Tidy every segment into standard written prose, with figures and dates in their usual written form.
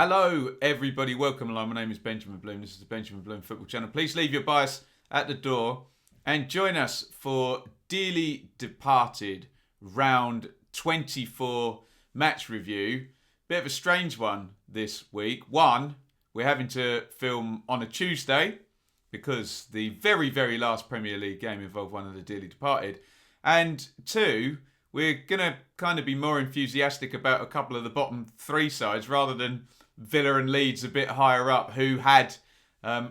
Hello, everybody. Welcome along. My name is Benjamin Bloom. This is the Benjamin Bloom Football Channel. Please leave your bias at the door and join us for Dearly Departed Round 24 match review. Bit of a strange one this week. One, we're having to film on a Tuesday because the very, very last Premier League game involved one of the Dearly Departed. And two, we're going to kind of be more enthusiastic about a couple of the bottom three sides rather than Villa and Leeds a bit higher up who had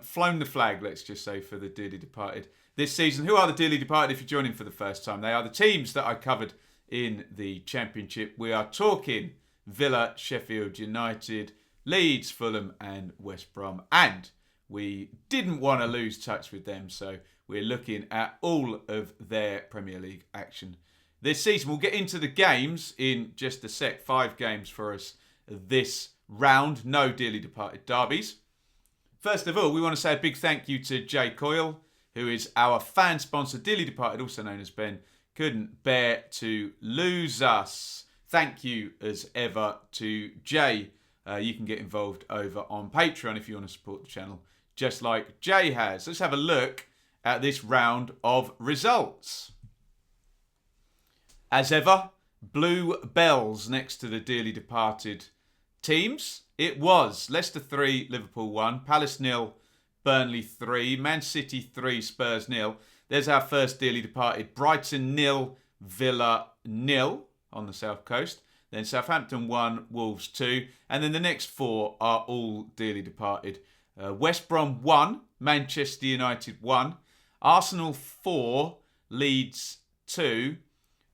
flown the flag, let's just say, for the Dearly Departed this season. Who are the Dearly Departed if you're joining for the first time? They are the teams that I covered in the Championship. We are talking Villa, Sheffield United, Leeds, Fulham and West Brom. And we didn't want to lose touch with them, so we're looking at all of their Premier League action this season. We'll get into the games in just a sec. 5 games for us this round. No Dearly Departed derbies. First of all, we want to say a big thank you to Coyle, who is our fan sponsor. Dearly Departed, also known as Ben, couldn't bear to lose us. Thank you as ever to Jay. You can get involved over on Patreon if you want to support the channel, just like Jay has. Let's have a look at this round of results. As ever, blue bells next to the Dearly Departed teams. It was Leicester 3, Liverpool 1, Palace 0, Burnley 3, Man City 3, Spurs 0. There's our first Dearly Departed. Brighton 0, Villa 0 on the South Coast. Then Southampton 1, Wolves 2. And then the next 4 are all Dearly Departed. West Brom 1, Manchester United 1, Arsenal 4, Leeds 2,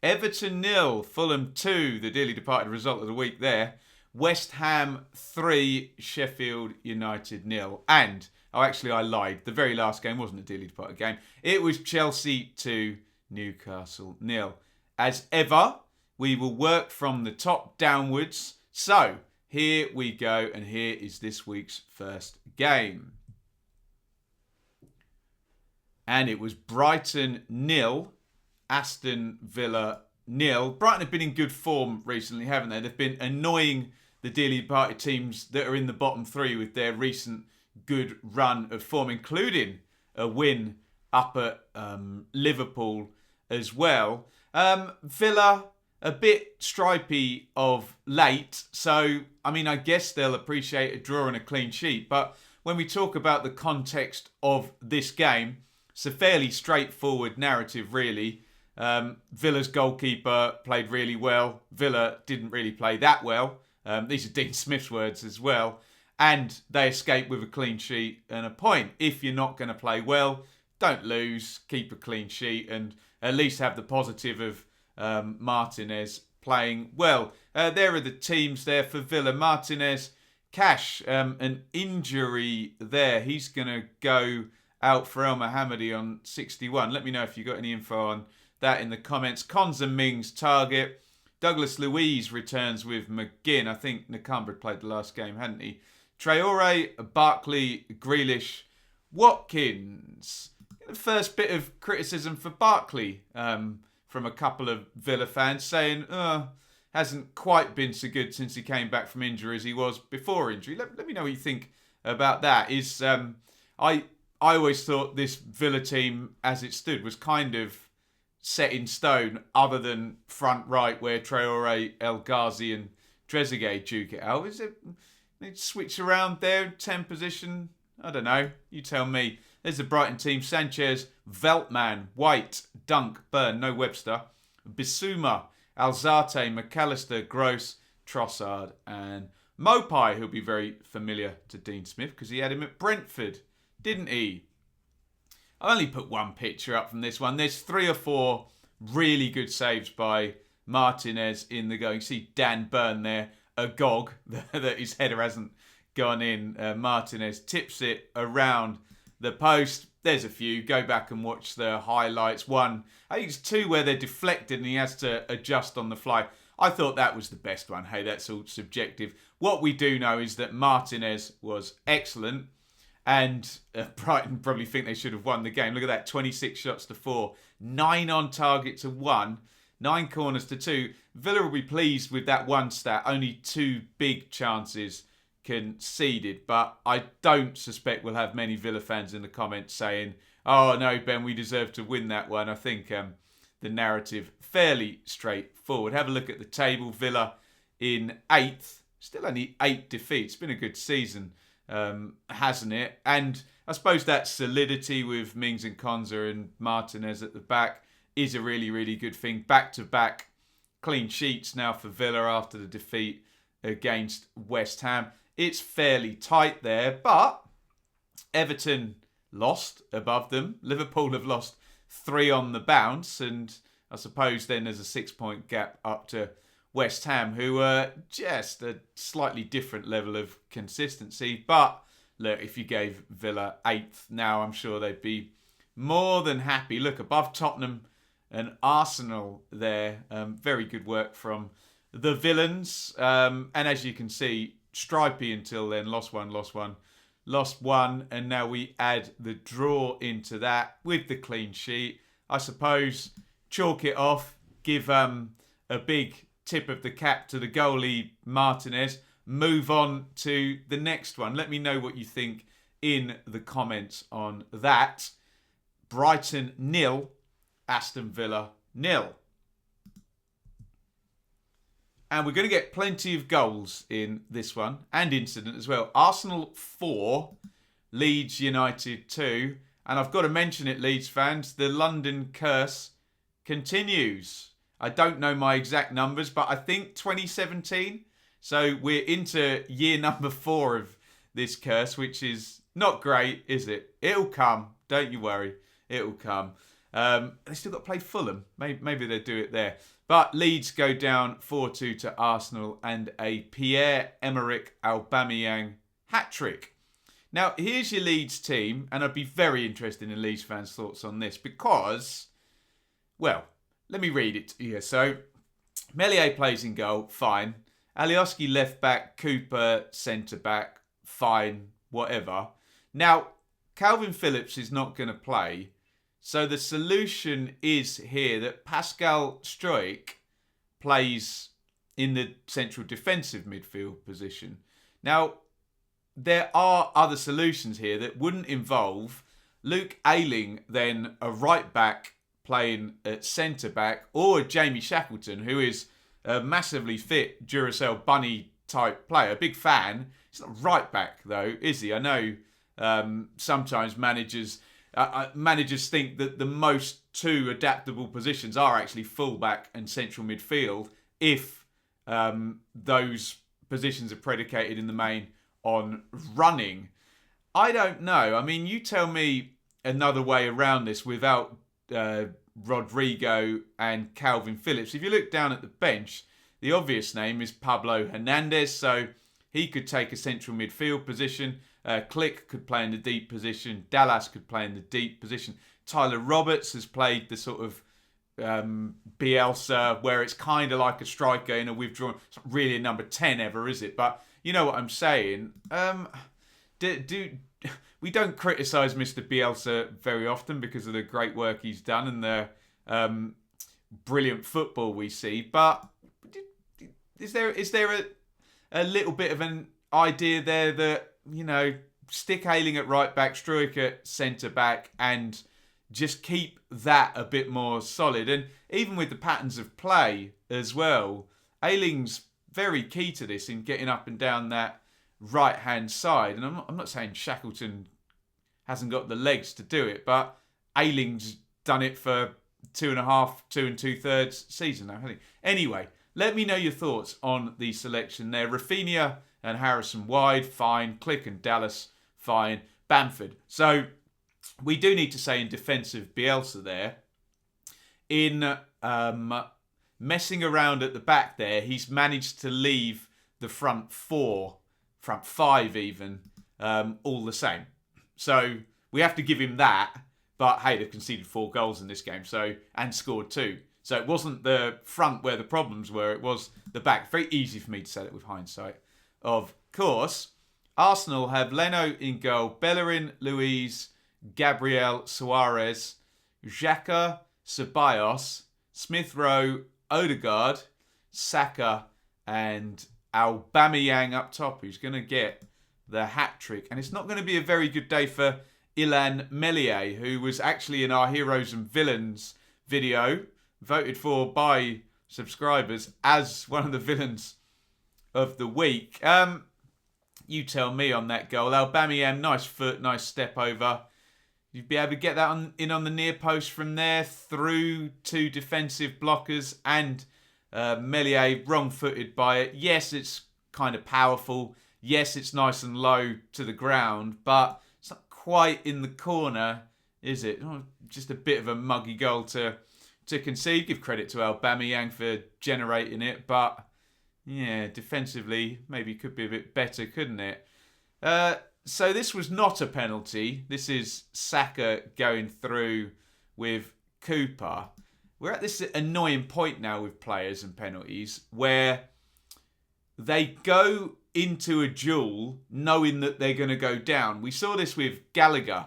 Everton 0, Fulham 2, the Dearly Departed result of the week there. West Ham 3, Sheffield United 0. And, I lied. The very last game wasn't a Dearly Departed game. It was Chelsea 2, Newcastle 0. As ever, we will work from the top downwards. So, here we go. And here is this week's first game. And it was Brighton 0, Aston Villa 0. Brighton have been in good form recently, haven't they? They've been annoying the Dearly Departed teams that are in the bottom 3 with their recent good run of form, including a win up at Liverpool as well. Villa, a bit stripy of late. So, I guess they'll appreciate a draw and a clean sheet. But when we talk about the context of this game, it's a fairly straightforward narrative, really. Villa's goalkeeper played really well. Villa didn't really play that well. These are Dean Smith's words as well. And they escaped with a clean sheet and a point. If you're not going to play well, don't lose, keep a clean sheet, and at least have the positive of Martinez playing well. There are the teams there for Villa. Martinez, Cash, an injury there. He's going to go out for El Mohammadi on 61. Let me know if you got any info on that in the comments. Konza Ming's target. Douglas Luiz returns with McGinn. I think Nakambu played the last game, hadn't he? Traore, Barkley, Grealish, Watkins. The first bit of criticism for Barkley from a couple of Villa fans saying, hasn't quite been so good since he came back from injury as he was before injury. Let me know what you think about that. I always thought this Villa team, as it stood, was kind of set in stone, other than front right where Traore, El Ghazi and Trezeguet duke it out. Is it they switch around there, 10 position? I don't know. You tell me. There's the Brighton team. Sanchez, Veltman, White, Dunk, Burn, no Webster, Bissouma, Auzathoth, McAllister, Gross, Trossard and Mopai, who'll be very familiar to Dean Smith because he had him at Brentford, didn't he? I only put one picture up from this one. There's 3 or 4 really good saves by Martinez in the goal. You see Dan Burn there, agog that his header hasn't gone in. Martinez tips it around the post. There's a few. Go back and watch the highlights. One, I think it's 2 where they're deflected and he has to adjust on the fly. I thought that was the best one. Hey, that's all subjective. What we do know is that Martinez was excellent. And Brighton probably think they should have won the game. Look at that, 26 shots to 4, 9 on target to 1, 9 corners to 2. Villa will be pleased with that one stat. Only 2 big chances conceded. But I don't suspect we'll have many Villa fans in the comments saying, oh no, Ben, we deserve to win that one. I think the narrative fairly straightforward. Have a look at the table. Villa in 8th. Still only 8 defeats. Been a good season, hasn't it? And I suppose that solidity with Mings and Konza and Martinez at the back is a really, really good thing. Back-to-back clean sheets now for Villa after the defeat against West Ham. It's fairly tight there, but Everton lost above them. Liverpool have lost 3 on the bounce, and I suppose then there's a 6-point gap up to West Ham, who are just a slightly different level of consistency. But look, if you gave Villa 8th now, I'm sure they'd be more than happy. Look, above Tottenham and Arsenal there. Very good work from the Villains. And as you can see, stripy until then. Lost one. And now we add the draw into that with the clean sheet. I suppose chalk it off. Give a big tip of the cap to the goalie Martinez. Move on to the next one. Let me know what you think in the comments on that. Brighton 0, Aston Villa 0. And we're going to get plenty of goals in this one and incident as well. Arsenal 4, Leeds United 2. And I've got to mention it, Leeds fans, the London curse continues. I don't know my exact numbers, but I think 2017. So we're into year number 4 of this curse, which is not great, is it? It'll come. Don't you worry. It'll come. They still got to play Fulham. Maybe they'll do it there. But Leeds go down 4-2 to Arsenal and a Pierre-Emerick Aubameyang hat-trick. Now, here's your Leeds team, and I'd be very interested in Leeds fans' thoughts on this because, well, let me read it to you. So, Meslier plays in goal, fine. Alioski left back, Cooper centre back, fine, whatever. Now, Calvin Phillips is not going to play. So the solution is here that Pascal Struijk plays in the central defensive midfield position. Now, there are other solutions here that wouldn't involve Luke Ayling, then a right back playing at centre back, or Jamie Shackleton, who is a massively fit Duracell Bunny type player. Big fan. He's not right back though, is he? I know sometimes managers think that the most 2 adaptable positions are actually fullback and central midfield if those positions are predicated in the main on running. I don't know. I mean, you tell me another way around this without Rodrigo and Calvin Phillips. If you look down at the bench, the obvious name is Pablo Hernandez, so he could take a central midfield position. Click could play in the deep position. Dallas could play in the deep position. Tyler Roberts has played the sort of Bielsa, where it's kind of like a striker in a withdrawn. It's not really a number 10 ever, is it? But you know what I'm saying. We don't criticise Mr. Bielsa very often because of the great work he's done and the brilliant football we see. But is there a little bit of an idea there that, you know, stick Ayling at right back, Struijk at centre back, and just keep that a bit more solid? And even with the patterns of play as well, Ayling's very key to this in getting up and down that right hand side. And I'm not saying Shackleton hasn't got the legs to do it, but Ayling's done it for 2 2/3 season now, hasn't he? Anyway, let me know your thoughts on the selection there. Rafinha and Harrison wide, fine. Click and Dallas, fine. Bamford. So we do need to say in defence of Bielsa there, in messing around at the back there, he's managed to leave the front 5 even, all the same. So we have to give him that. But hey, they've conceded 4 goals in this game, and scored 2. So it wasn't the front where the problems were, it was the back. Very easy for me to say that with hindsight. Of course, Arsenal have Leno in goal, Bellerin, Luiz, Gabriel, Suarez, Xhaka, Ceballos, Smith Rowe, Odegaard, Saka, and Aubameyang up top, who's going to get the hat-trick. And it's not going to be a very good day for Illan Meslier, who was actually in our Heroes and Villains video, voted for by subscribers as one of the villains of the week. You tell me on that goal. Aubameyang, nice foot, nice step over. You'd be able to get that in on the near post from there, through two defensive blockers, and Meslier wrong-footed by it. Yes, it's kind of powerful. Yes, it's nice and low to the ground, but it's not quite in the corner, is it? Oh, just a bit of a muggy goal to concede. Give credit to Aubameyang for generating it, but yeah, defensively, maybe could be a bit better, couldn't it? So this was not a penalty. This is Saka going through with Cooper. We're at this annoying point now with players and penalties where they go into a duel knowing that they're going to go down. We saw this with Gallagher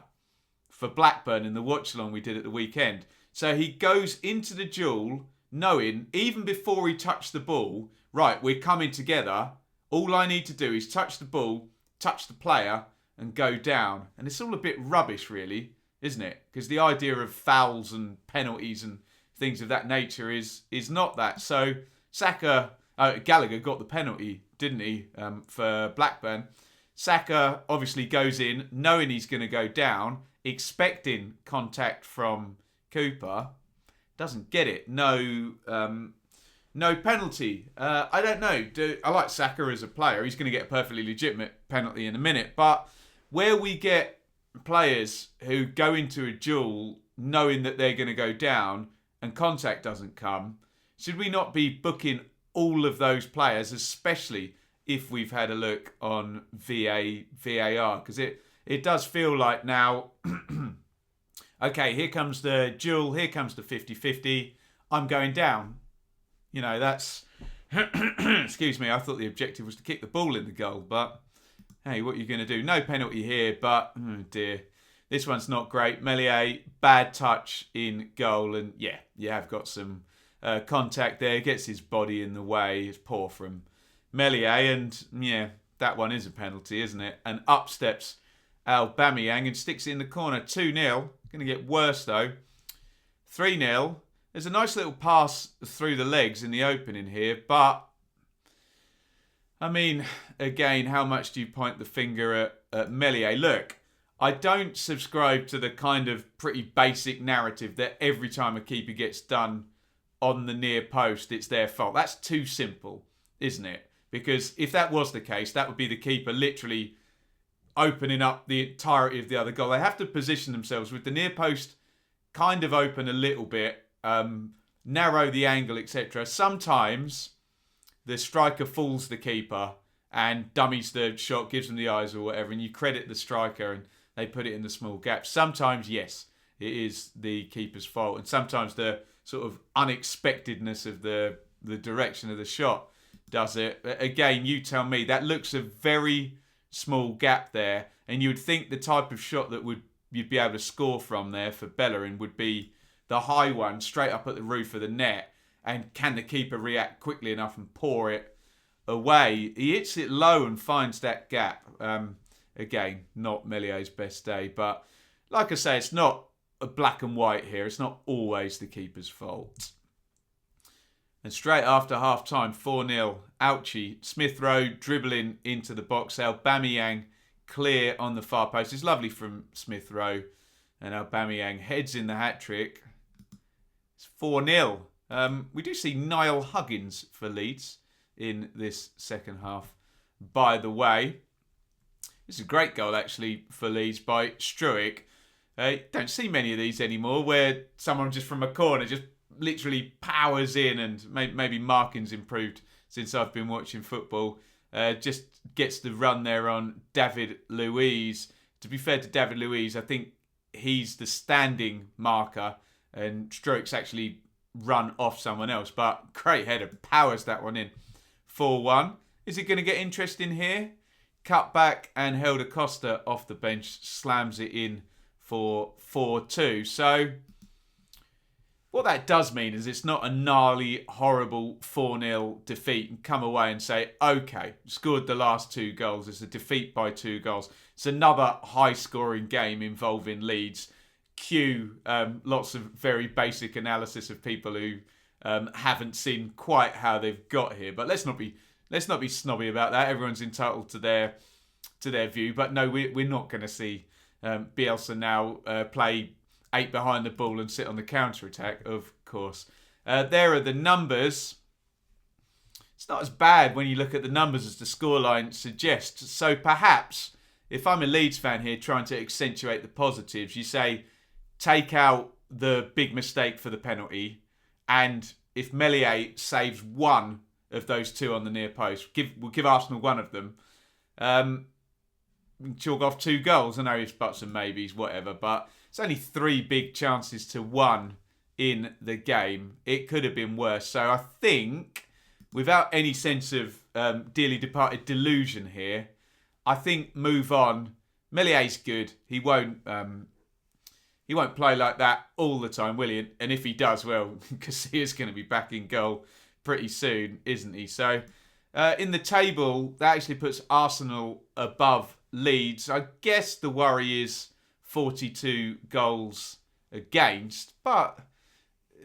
for Blackburn in the watch-along we did at the weekend. So he goes into the duel knowing, even before he touched the ball, right, we're coming together. All I need to do is touch the ball, touch the player, and go down. And it's all a bit rubbish, really, isn't it? Because the idea of fouls and penalties and things of that nature is not that. So Gallagher got the penalty, didn't he, for Blackburn. Saka obviously goes in knowing he's going to go down, expecting contact from Cooper. Doesn't get it. No penalty. I don't know. I like Saka as a player. He's going to get a perfectly legitimate penalty in a minute. But where we get players who go into a duel knowing that they're going to go down and contact doesn't come, should we not be booking all of those players, especially if we've had a look on VAR? Because it does feel like now, okay, here comes the duel, here comes the 50-50, I'm going down. You know, that's... Excuse me, I thought the objective was to kick the ball in the goal, but hey, what are you going to do? No penalty here, but, oh dear, this one's not great. Meslier, bad touch in goal, and yeah, you have got some contact there. Gets his body in the way. It's poor from Meslier, and yeah, that one is a penalty, isn't it? And up steps Aubameyang and sticks it in the corner. 2-0. Going to get worse, though. 3-0. There's a nice little pass through the legs in the opening here, but I mean, again, how much do you point the finger at Meslier? Look, I don't subscribe to the kind of pretty basic narrative that every time a keeper gets done on the near post, it's their fault. That's too simple, isn't it? Because if that was the case, that would be the keeper literally opening up the entirety of the other goal. They have to position themselves with the near post kind of open a little bit, narrow the angle, etc. Sometimes the striker fools the keeper and dummies the shot, gives them the eyes or whatever, and you credit the striker and they put it in the small gap. Sometimes, yes, it is the keeper's fault, and sometimes the sort of unexpectedness of the direction of the shot does it. But again, you tell me, that looks a very small gap there, and you would think the type of shot that you'd be able to score from there for Bellerin would be the high one straight up at the roof of the net. And can the keeper react quickly enough and pour it away? He hits it low and finds that gap. Again, not Mellier's best day. But like I say, it's not a black and white here. It's not always the keeper's fault. And straight after half-time, 4-0. Ouchie. Smith Rowe dribbling into the box. Aubameyang clear on the far post. It's lovely from Smith Rowe. And Aubameyang heads in the hat-trick. It's 4-0. We do see Niall Huggins for Leeds in this second half, by the way. This is a great goal, actually, for Leeds by Struick. Don't see many of these anymore, where someone just from a corner just literally powers in, and maybe marking's improved since I've been watching football. Just gets the run there on David Luiz. To be fair to David Luiz, I think he's the standing marker, and Struick's actually run off someone else. But great header, powers that one in. 4-1. Is it going to get interesting here? Cut back, and Helder Costa off the bench slams it in for 4-2. So what that does mean is it's not a gnarly, horrible 4-0 defeat and come away and say, okay, scored the last 2 goals. It's a defeat by 2 goals. It's another high-scoring game involving Leeds. Cue lots of very basic analysis of people who haven't seen quite how they've got here. But let's not be snobby about that. Everyone's entitled to their view. But no, we're not going to see Bielsa now play 8 behind the ball and sit on the counter-attack, of course. There are the numbers. It's not as bad when you look at the numbers as the scoreline suggests. So perhaps, if I'm a Leeds fan here trying to accentuate the positives, you say, take out the big mistake for the penalty, and if Meslier saves one of those 2 on the near post, we'll give Arsenal one of them, chalk off 2 goals. I know it's buts and maybes, whatever, but it's only 3 big chances to 1 in the game. It could have been worse. So I think, without any sense of dearly departed delusion here, I think move on. Mellier's good. He won't play like that all the time, will he? And if he does, well, Krissy is going to be back in goal pretty soon, isn't he? So in the table, that actually puts Arsenal above Leeds. I guess the worry is 42 goals against, but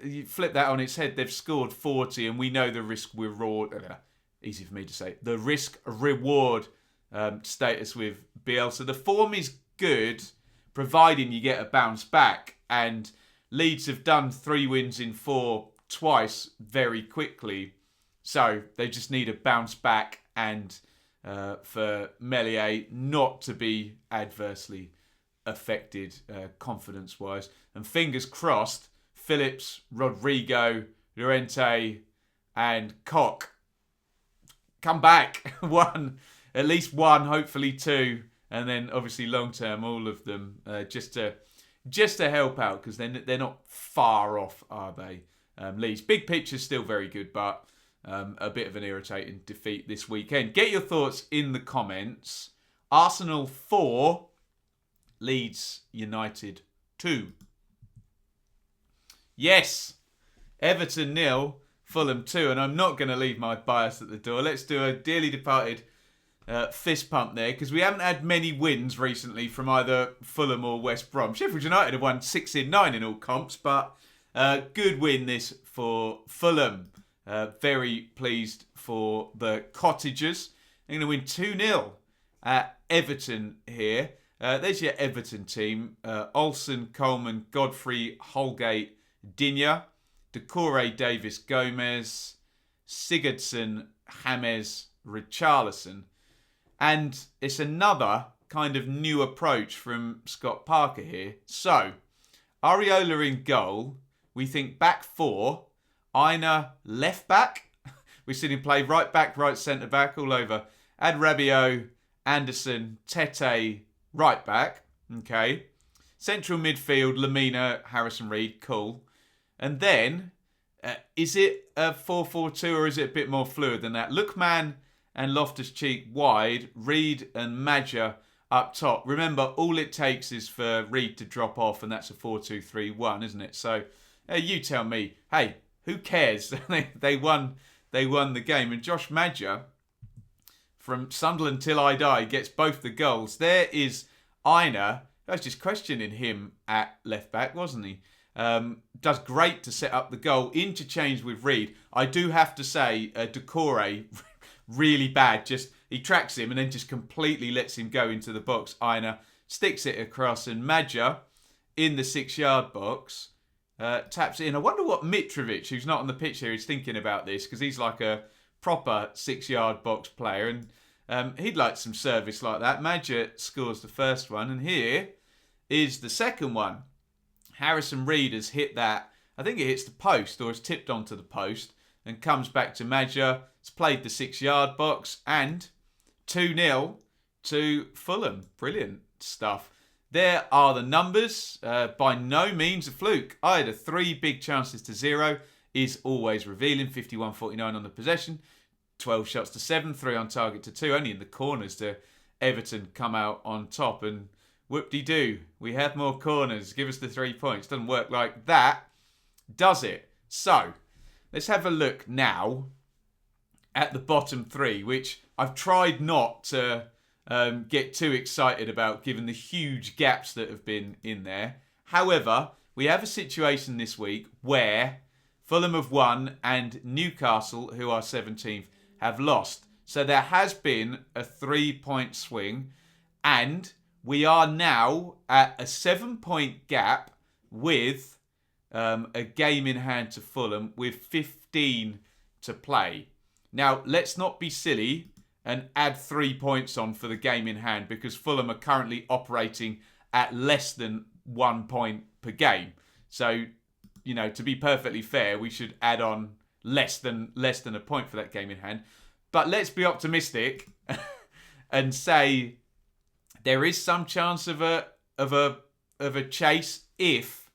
you flip that on its head, they've scored 40 and we know the risk-reward, easy for me to say, the risk-reward status with Bielsa. The form is good, providing you get a bounce back, and Leeds have done 3 wins in 4 twice very quickly, so they just need a bounce back and for Meslier not to be adversely affected confidence-wise. And fingers crossed, Phillips, Rodrigo, Llorente and Koch come back. At least one, hopefully 2, and then obviously long-term all of them just to help out, because they're not far off, are they? Leeds. Big picture's still very good, but a bit of an irritating defeat this weekend. Get your thoughts in the comments. Arsenal 4, Leeds United 2. Yes, Everton 0, Fulham 2. And I'm not going to leave my bias at the door. Let's do a dearly departed fist pump there, because we haven't had many wins recently from either Fulham or West Brom. Sheffield United have won 6 in 9 in all comps, but good win this for Fulham. Very pleased for the Cottagers. They're going to win 2-0 at Everton here. There's your Everton team. Olsen, Coleman, Godfrey, Holgate, Digne, Decore, Davis, Gomez, Sigurdsson, James, Richarlison. And it's another kind of new approach from Scott Parker here. So, Areola in goal. We think back 4. Aina left back. We've seen him play right back, right centre back, all over. Add Rabiot, Anderson, Tete, right back. Okay. Central midfield, Lamina, Harrison Reed, cool. And then, is it a 4-4-2 or is it a bit more fluid than that? Lookman and Loftus-Cheek wide, Reed and Madja up top. Remember, all it takes is for Reed to drop off, and that's a 4-2-3-1, isn't it? So, you tell me. Hey, who cares? they won the game. And Josh Madja, from Sunderland Till I Die, gets both the goals. There is Aina. I was just questioning him at left back, wasn't he? Does great to set up the goal. Interchange with Reed. I do have to say, Decore, really bad. Just he tracks him and then just completely lets him go into the box. Aina sticks it across, and Madja in the 6-yard box taps it in. I wonder what Mitrovic, who's not on the pitch here, is thinking about this, because he's like a proper 6-yard box player, and he'd like some service like that. Madja scores the first one, and here is the second one. Harrison Reed has hit that. I think it hits the post, or is tipped onto the post, and comes back to Madja. It's played the 6-yard box, and 2-0 to Fulham. Brilliant stuff. There are the numbers. By no means a fluke. Either 3 big chances to 0 is always revealing. 51-49 on the possession. 12 shots to 7. 3 on target to 2. Only in the corners do Everton come out on top. And whoop-de-doo, we have more corners. Give us the 3 points. Doesn't work like that, does it? So, let's have a look now at the bottom three, which I've tried not to get too excited about given the huge gaps that have been in there. However, we have a situation this week where Fulham have won and Newcastle, who are 17th, have lost. So there has been a 3-point swing, and we are now at a 7-point gap with a game in hand to Fulham with 15 to play. Now, let's not be silly and add 3 points on for the game in hand, because Fulham are currently operating at less than 1 point per game. So, you know, to be perfectly fair, we should add on less than a point for that game in hand. But let's be optimistic and say there is some chance of a chase if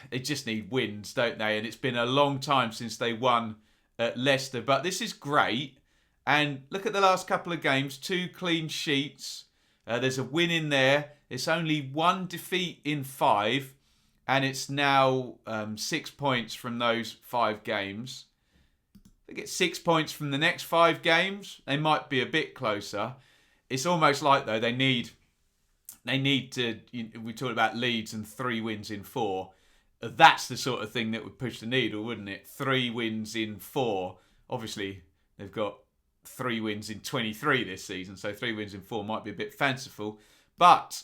they just need wins, don't they? And it's been a long time since they won at Leicester. But this is great. And look at the last couple of games, 2 clean sheets. There's a win in there. It's only 1 defeat in 5. And it's now 6 points from those 5 games. They get 6 points from the next 5 games, they might be a bit closer. It's almost like, though, they need to, we talked about Leeds and 3 wins in 4. That's the sort of thing that would push the needle, wouldn't it? 3 wins in 4. Obviously, they've got 3 wins in 23 this season, so 3 wins in 4 might be a bit fanciful. But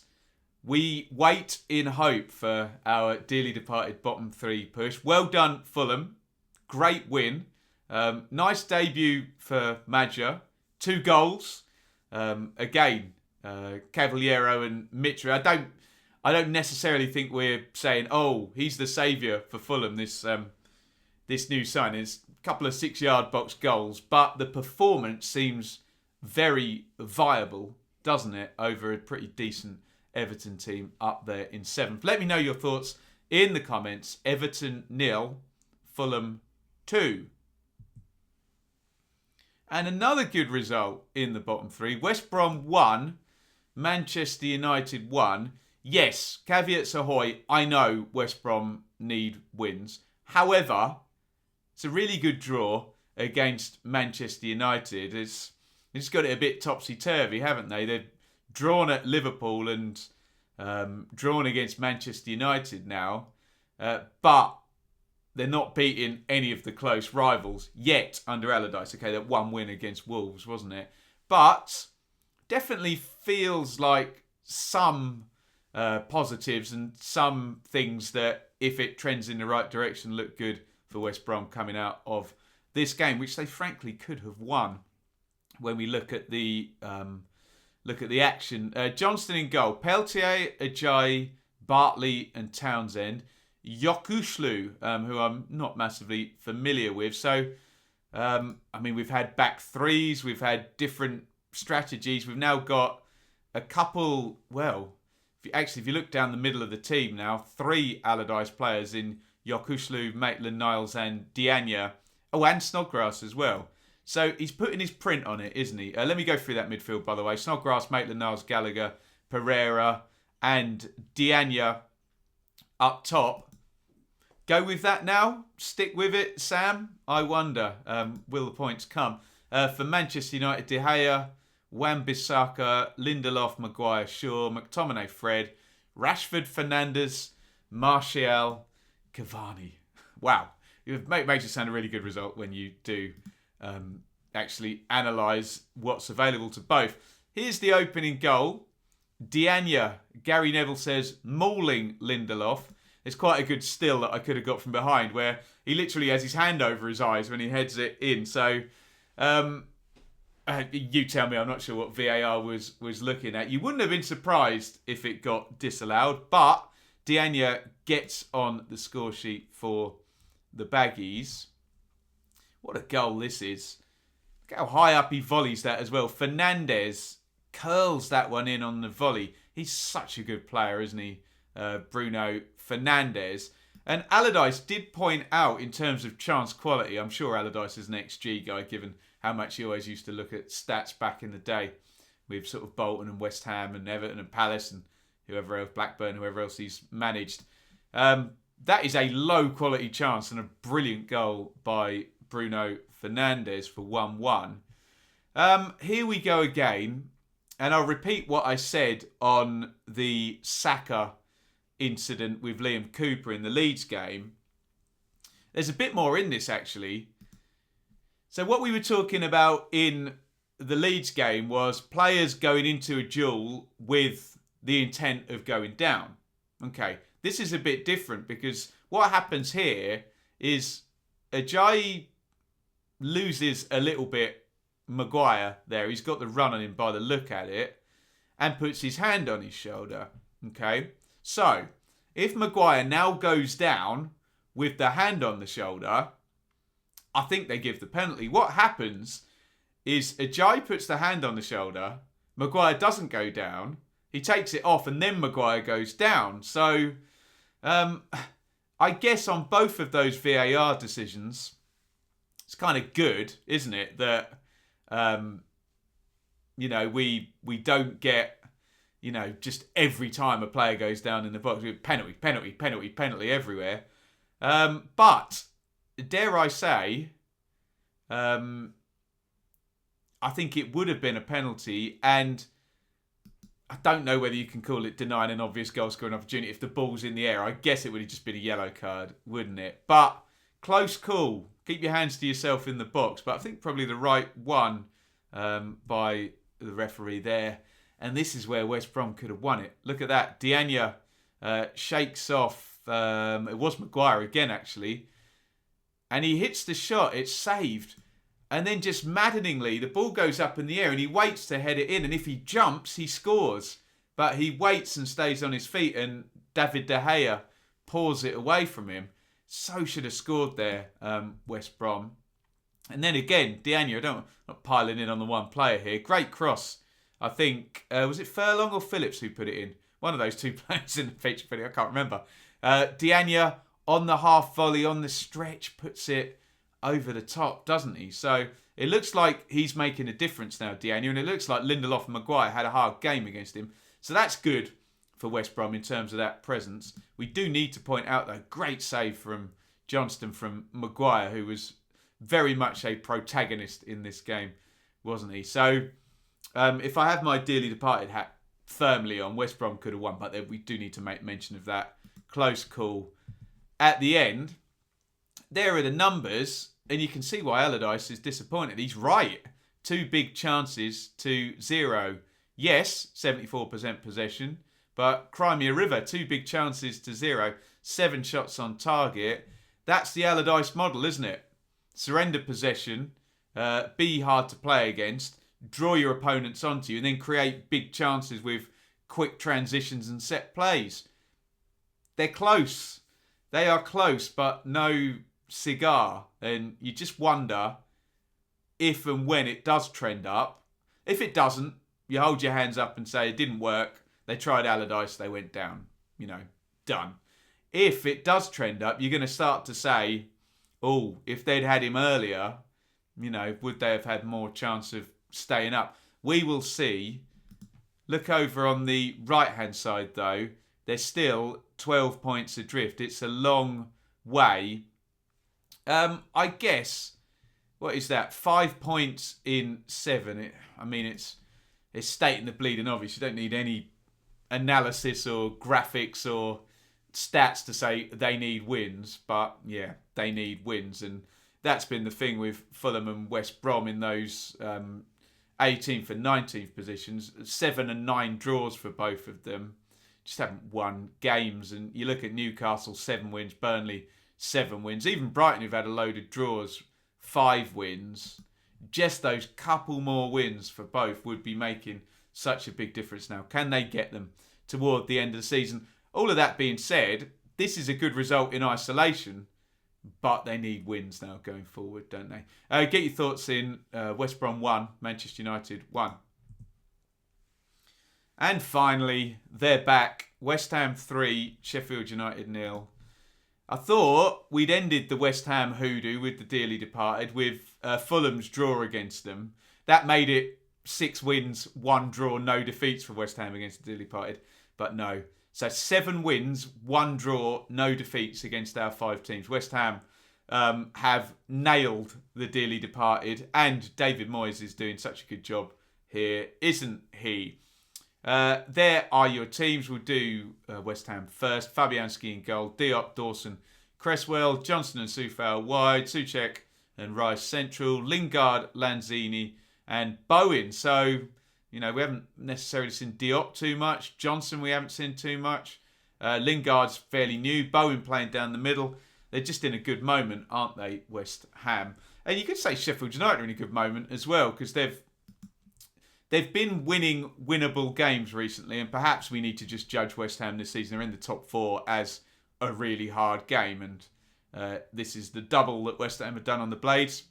we wait in hope for our dearly departed bottom 3 push. Well done, Fulham. Great win. Nice debut for Madja. 2 goals. Again, Cavaliero and Mitra. I don't necessarily think we're saying, oh, he's the saviour for Fulham, this new signing. It's a couple of 6-yard box goals, but the performance seems very viable, doesn't it, over a pretty decent Everton team up there in 7th. Let me know your thoughts in the comments. Everton 0, Fulham 2. And another good result in the bottom 3. West Brom 1, Manchester United 1. Yes, caveats ahoy, I know West Brom need wins. However, it's a really good draw against Manchester United. It's got it a bit topsy-turvy, haven't they? They've drawn at Liverpool and drawn against Manchester United now. But they're not beating any of the close rivals yet under Allardyce. Okay, that 1 win against Wolves, wasn't it? But definitely feels like some positives and some things that, if it trends in the right direction, look good for West Brom coming out of this game, which they frankly could have won. When we look at the action, Johnston in goal, Peltier, Ajayi, Bartley, and Townsend. Yokushlu, who I'm not massively familiar with. So, we've had back threes, we've had different strategies. We've now got a couple, if you look down the middle of the team now, 3 Allardyce players in Yokushlu, Maitland-Niles and Diagne. Oh, and Snodgrass as well. So he's putting his print on it, isn't he? Let me go through that midfield, by the way. Snodgrass, Maitland-Niles, Gallagher, Pereira and Diagne up top. Go with that now? Stick with it, Sam? I wonder. Will the points come? For Manchester United, De Gea, Wan-Bissaka, Lindelof, Maguire, Shaw, McTominay, Fred, Rashford, Fernandes, Martial, Cavani. Wow. It makes it sound a really good result when you do actually analyse what's available to both. Here's the opening goal. Diagne, Gary Neville says, mauling Lindelof. It's quite a good still that I could have got from behind, where he literally has his hand over his eyes when he heads it in. So, you tell me, I'm not sure what VAR was looking at. You wouldn't have been surprised if it got disallowed, but Diagne gets on the score sheet for the Baggies. What a goal this is. Look how high up he volleys that as well. Fernandes curls that one in on the volley. He's such a good player, isn't he? Bruno Fernandes. And Allardyce did point out, in terms of chance quality, I'm sure Allardyce is an XG guy, given how much he always used to look at stats back in the day with sort of Bolton and West Ham and Everton and Palace and whoever else, Blackburn, whoever else he's managed. that is a low quality chance and a brilliant goal by Bruno Fernandes for 1-1. Here we go again. And I'll repeat what I said on the Saka incident with Liam Cooper in the Leeds game. There's a bit more in this, actually. So what we were talking about in the Leeds game was players going into a duel with the intent of going down. Okay, this is a bit different because what happens here is Ajayi loses a little bit Maguire there. He's got the run on him by the look at it and puts his hand on his shoulder. Okay, so if Maguire now goes down with the hand on the shoulder, I think they give the penalty. What happens is Ajayi puts the hand on the shoulder, Maguire doesn't go down, he takes it off and then Maguire goes down. So I guess on both of those VAR decisions, it's kind of good, isn't it, that we don't get, just every time a player goes down in the box, penalty everywhere. But dare I say, I think it would have been a penalty, and I don't know whether you can call it denying an obvious goal scoring opportunity if the ball's in the air. I guess it would have just been a yellow card, wouldn't it? But close call. Keep your hands to yourself in the box. But I think probably the right one by the referee there. And this is where West Brom could have won it. Look at that. Diagne shakes off. It was Maguire again, actually. And he hits the shot. It's saved. And then just maddeningly, the ball goes up in the air and he waits to head it in. And if he jumps, he scores. But he waits and stays on his feet and David De Gea paws it away from him. So should have scored there, West Brom. And then again, Diagne, I'm not piling in on the one player here. Great cross. I think, was it Furlong or Phillips who put it in? One of those two players in the feature video, I can't remember. Diagne on the half volley, on the stretch, puts it over the top, doesn't he? So it looks like he's making a difference now, Diagne, and it looks like Lindelof and Maguire had a hard game against him. So that's good for West Brom in terms of that presence. We do need to point out, though, great save from Johnston from Maguire, who was very much a protagonist in this game, wasn't he? So if I have my dearly departed hat firmly on, West Brom could have won, but we do need to make mention of that close call at the end. There are the numbers, and you can see why Allardyce is disappointed. He's right. 2 big chances to 0. Yes, 74% possession, but Crimea River, 2 big chances to 0. 7 shots on target. That's the Allardyce model, isn't it? Surrender possession, be hard to play against, draw your opponents onto you, and then create big chances with quick transitions and set plays. They're close. They are close, but no cigar. And you just wonder if and when it does trend up. If it doesn't, you hold your hands up and say it didn't work. They tried Allardyce, they went down. Done. If it does trend up, you're going to start to say, oh, if they'd had him earlier, would they have had more chance of staying up? We will see. Look over on the right-hand side, though. They're still 12 points adrift. It's a long way. I guess, what is that? 5 points in 7. It's stating the bleeding obvious. You don't need any analysis or graphics or stats to say they need wins. But, yeah, they need wins. And that's been the thing with Fulham and West Brom in those 18th and 19th positions. 7 and 9 draws for both of them. Just haven't won games. And you look at Newcastle, 7 wins. Burnley, 7 wins. Even Brighton, who've had a load of draws, 5 wins. Just those couple more wins for both would be making such a big difference now. Can they get them toward the end of the season? All of that being said, this is a good result in isolation, but they need wins now going forward, don't they? Get your thoughts in. West Brom 1, Manchester United 1. And finally, they're back. West Ham 3, Sheffield United 0. I thought we'd ended the West Ham hoodoo with the dearly departed with Fulham's draw against them. That made it 6 wins, 1 draw, no defeats for West Ham against the dearly departed. But no, So 7 wins, 1 draw, no defeats against our 5 teams. West Ham have nailed the dearly departed, and David Moyes is doing such a good job here, isn't he? There are your teams. We'll do West Ham first. Fabianski in goal, Diop, Dawson, Cresswell, Johnson and Soufal wide, Souček and Rice central, Lingard, Lanzini and Bowen. So, we haven't necessarily seen Diop too much. Johnson we haven't seen too much. Lingard's fairly new. Bowen playing down the middle. They're just in a good moment, aren't they, West Ham? And you could say Sheffield United are in a good moment as well, because they've been winning winnable games recently, and perhaps we need to just judge West Ham this season. They're in the top 4 as a really hard game, and this is the double that West Ham have done on the Blades.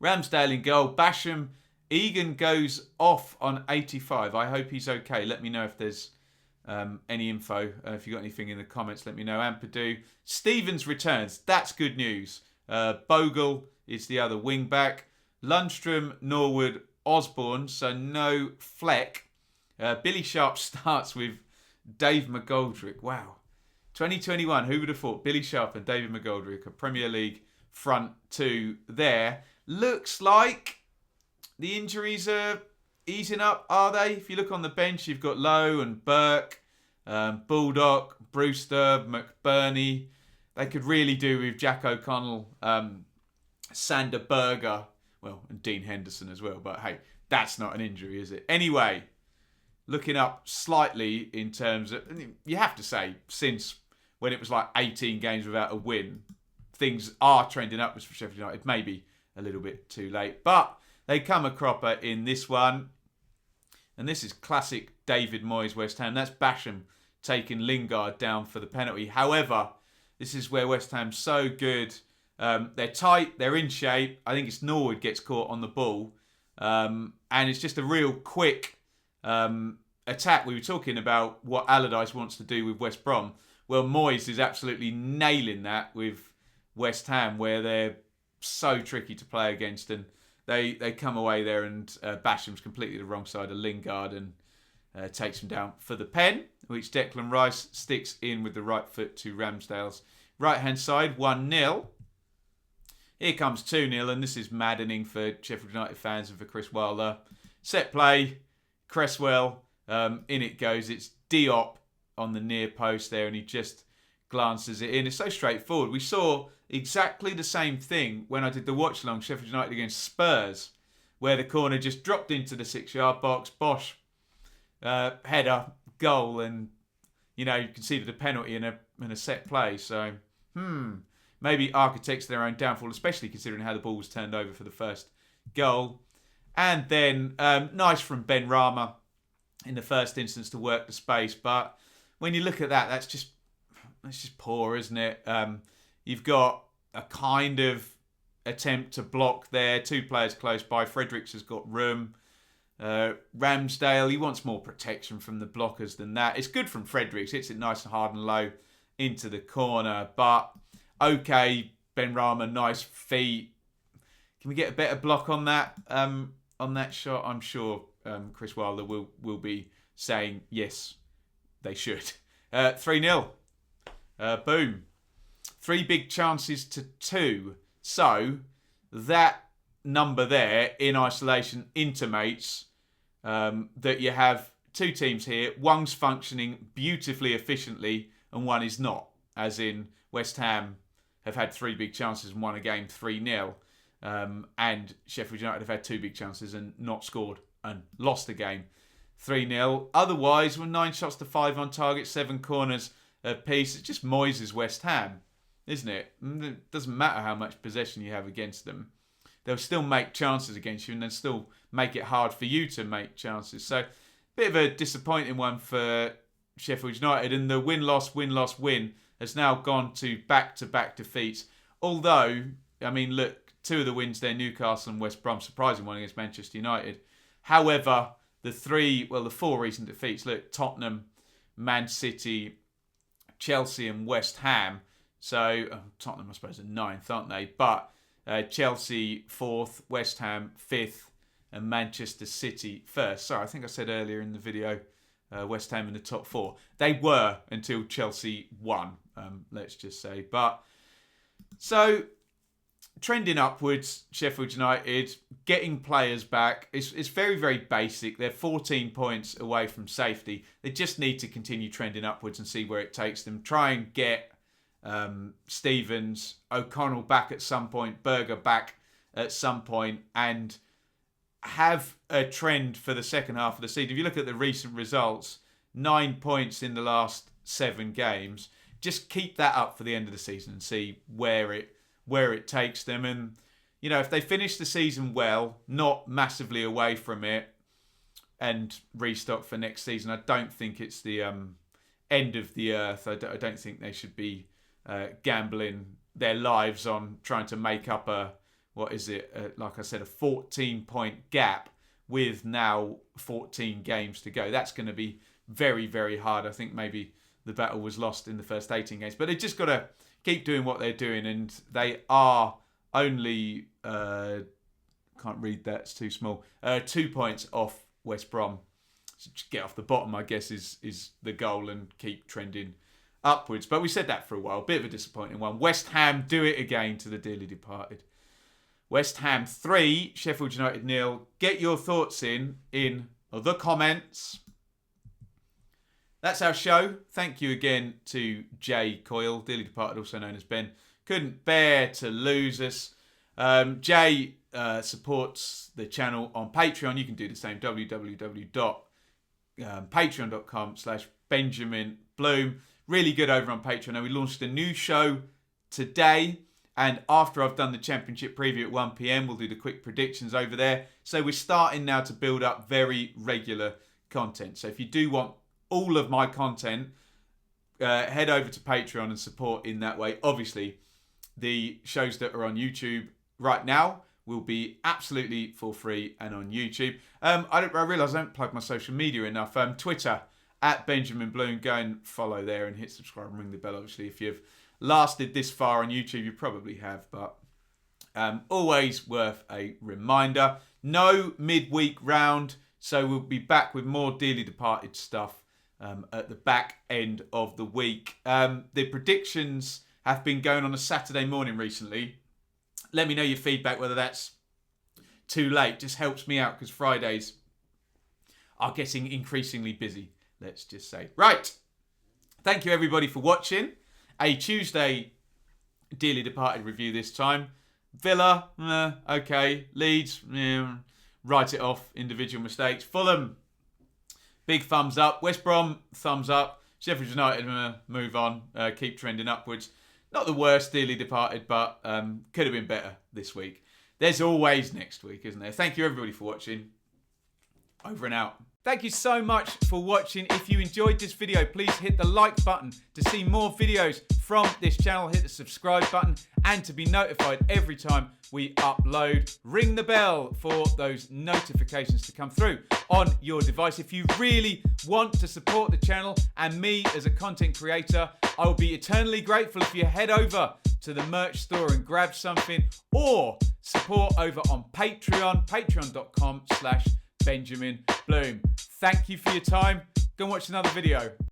Ramsdale in goal, Basham. Egan goes off on 85. I hope he's okay. Let me know if there's any info. If you've got anything in the comments, let me know. Ampadu. Stevens returns. That's good news. Bogle is the other wing back. Lundstrom, Norwood, Osborne. So no Fleck. Billy Sharp starts with Dave McGoldrick. Wow. 2021, who would have thought Billy Sharp and David McGoldrick, a Premier League front 2 there. Looks like the injuries are easing up, are they? If you look on the bench, you've got Lowe and Burke, Baldock, Brewster, McBurney. They could really do with Jack O'Connell, Sander Berger, and Dean Henderson as well. But hey, that's not an injury, is it? Anyway, looking up slightly in terms of, you have to say, since when it was like 18 games without a win, things are trending upwards for Sheffield United. Maybe a little bit too late, but they come a cropper in this one. And this is classic David Moyes West Ham. That's Basham taking Lingard down for the penalty. However, this is where West Ham's so good. They're tight, they're in shape. I think it's Norwood gets caught on the ball. And it's just a real quick attack. We were talking about what Allardyce wants to do with West Brom. Well, Moyes is absolutely nailing that with West Ham, where they're so tricky to play against, and they come away there, and Basham's completely the wrong side of Lingard and takes him down for the pen, which Declan Rice sticks in with the right foot to Ramsdale's right-hand side, 1-0. Here comes 2-0, and this is maddening for Sheffield United fans and for Chris Wilder. Set play, Cresswell, in it goes. It's Diop on the near post there, and he just glances it in. It's so straightforward. We saw exactly the same thing when I did the watch-along Sheffield United against Spurs, where the corner just dropped into the 6-yard box. Bosch, header, goal, and you conceded a penalty in a set play. So, maybe architects their own downfall, especially considering how the ball was turned over for the first goal. And then nice from Ben Rama in the first instance to work the space. But when you look at that, that's just poor, isn't it? You've got a kind of attempt to block there. 2 players close by. Fredericks has got room. Ramsdale, he wants more protection from the blockers than that. It's good from Fredericks. Hits it nice and hard and low into the corner. But, okay, Ben Rama, nice feet. Can we get a better block on that shot? I'm sure Chris Wilder will be saying, yes, they should. 3-0. Boom. 3 big chances to 2. So that number there in isolation intimates that you have 2 teams here. One's functioning beautifully efficiently and one is not. As in West Ham have had 3 big chances and won a game 3-0. And Sheffield United have had 2 big chances and not scored and lost a game 3-0. Otherwise, 9 shots to 5 on target, 7 corners apiece. It's just Moyes' West Ham, isn't it? It doesn't matter how much possession you have against them. They'll still make chances against you and then still make it hard for you to make chances. So, bit of a disappointing one for Sheffield United. And the win-loss, win-loss, win has now gone to back-to-back defeats. Although, I mean, look, 2 of the wins there, Newcastle and West Brom, surprising one against Manchester United. However, the 4 recent defeats, look, Tottenham, Man City, Chelsea and West Ham. So, Tottenham, I suppose, are 9th, aren't they? But Chelsea 4th, West Ham 5th, and Manchester City 1st. Sorry, I think I said earlier in the video West Ham in the top 4. They were until Chelsea won, let's just say. But so trending upwards, Sheffield United, getting players back. It's very, very basic. They're 14 points away from safety. They just need to continue trending upwards and see where it takes them. Try and get Stevens, O'Connell back at some point, Berger back at some point, and have a trend for the second half of the season. If you look at the recent results, 9 points in the last 7 games. Just keep that up for the end of the season and see where it takes them. And, you know, if they finish the season well, not massively away from it, and restock for next season, I don't think it's the end of the earth. I don't think they should be gambling their lives on trying to make up like I said, a 14-point gap with now 14 games to go. That's going to be very, very hard. I think maybe the battle was lost in the first 18 games. But they've just got to keep doing what they're doing. And they are only, can't read that, it's too small, 2 points off West Brom. So just get off the bottom, I guess, is the goal, and keep trending upwards. But we said that for a while. Bit of a disappointing one. West Ham do it again to the dearly departed. West Ham 3, Sheffield United 0. Get your thoughts in the comments. That's our show. Thank you again to Jay Coyle, dearly departed, also known as Ben. Couldn't bear to lose us. Jay supports the channel on Patreon. You can do the same. www.patreon.com/BenjaminBloom. Really good over on Patreon. Now, we launched a new show today. And after I've done the Championship preview at 1 p.m, we'll do the quick predictions over there. So we're starting now to build up very regular content. So if you do want all of my content, head over to Patreon and support in that way. Obviously, the shows that are on YouTube right now will be absolutely for free and on YouTube. I realise I don't plug my social media enough. Twitter, @BenjaminBloom. Go and follow there and hit subscribe and ring the bell, obviously, if you've lasted this far on YouTube. You probably have, but always worth a reminder. No midweek round, so we'll be back with more dearly departed stuff at the back end of the week. The predictions have been going on a Saturday morning recently. Let me know your feedback, whether that's too late. Just helps me out because Fridays are getting increasingly busy, let's just say. Right. Thank you, everybody, for watching. A Tuesday dearly departed review this time. Villa, okay. Leeds, write it off. Individual mistakes. Fulham, big thumbs up. West Brom, thumbs up. Sheffield United, move on. Keep trending upwards. Not the worst dearly departed, but could have been better this week. There's always next week, isn't there? Thank you, everybody, for watching. Over and out. Thank you so much for watching. If you enjoyed this video, please hit the like button to see more videos from this channel. Hit the subscribe button and to be notified every time we upload. Ring the bell for those notifications to come through on your device. If you really want to support the channel and me as a content creator, I will be eternally grateful if you head over to the merch store and grab something, or support over on Patreon, patreon.com/BenjaminBloom. Thank you for your time. Go and watch another video.